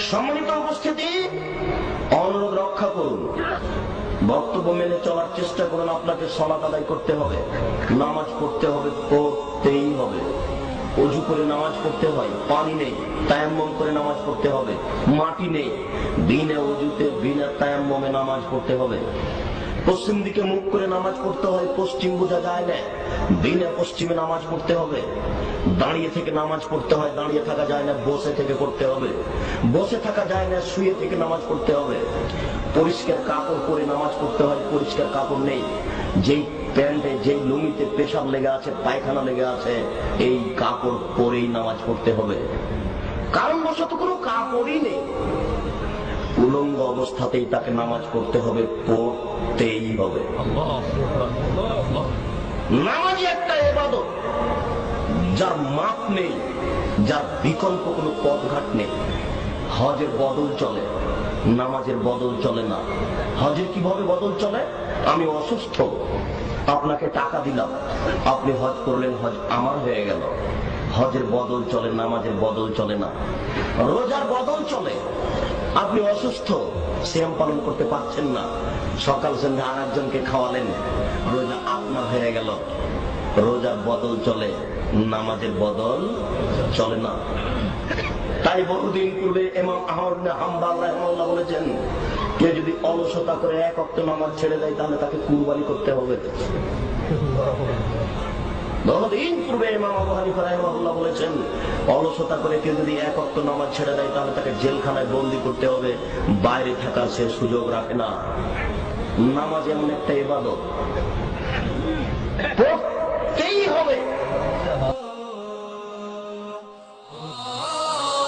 সম্মানিত উপস্থিতি, অনুরোধ রক্ষা করুন, বক্তব্য মেনে চলার চেষ্টা করুন। আপনাকে সালাত আদায় করতে হবে, নামাজ পড়তে হবে, পড়তেই হবে। অজু করে নামাজ পড়তে হয়, পানি নেই, তায়াম্মুম করে নামাজ পড়তে হবে। মাটি নেই, বিনা অজুতে বিনা তায়াম্মুমে নামাজ পড়তে হবে। পশ্চিম দিকে মুখ করে নামাজ পড়তে হয়, পশ্চিম বোঝা যায় না, বিনা পশ্চিমে নামাজ পড়তে হবে। দাঁড়িয়ে থেকে নামাজ পড়তে হয়, দাঁড়িয়ে থাকা যায় না, বসে থেকে পড়তে হবে। বসে থাকা যায় না, শুয়ে থেকে নামাজ পড়তে হবে। পরিষ্কার কাপড় পরে নামাজ পড়তে হয়, পরিষ্কার কাপড় নেই। যেই প্যান্টে যেই লুঙ্গিতে পেশাব লেগে আছে, পায়খানা লেগে আছে, এই কাপড় পরেই নামাজ পড়তে হবে। কারণ বশত কোনো কাপড়ই নেই, উলঙ্গ অবস্থাতেই তাকে নামাজ পড়তে হবে, পড়তেই হবে। নামাজই একটা ইবাদত যার মাপ নেই, যার বিকল্প কোনো পথঘাট নেই। হজের বদল চলে, নামাজের বদল চলে না। হজের কিভাবে বদল চলে? আমি অসুস্থ, আপনাকে টাকা দিলাম, আপনি হজ করলেন, হজ আমার হয়ে গেল। হজের বদল চলে, নামাজের বদল চলে না। রোজার বদল চলে, আপনি অসুস্থ, সিয়াম পালন করতে পারছেন না, সকাল সন্ধ্যা আর একজনকে খাওয়ালেন, রোজা আপনার হয়ে গেল। রোজার বদল চলে, নামাজের বদল চলে না। তাই বহুদিন পূর্বে ইমাম আহমদ ইবনে হাম্বল রাহিমাহুল্লাহ বলেছেন, কেউ যদি অলসতা করে এক ওয়াক্ত নামাজ ছেড়ে দেয় তাহলে তাকে কুরবানি করতে হবে। বহুদিন পূর্বে ইমাম আবু হানিফা রাহিমাহুল্লাহ বলেছেন, অলসতা করে কেউ যদি এক ওয়াক্ত নামাজ ছেড়ে দেয় তাহলে তাকে জেলখানায় বন্দী করতে হবে, বাইরে থাকার সে সুযোগ রাখে না। নামাজ এমন একটা ইবাদত,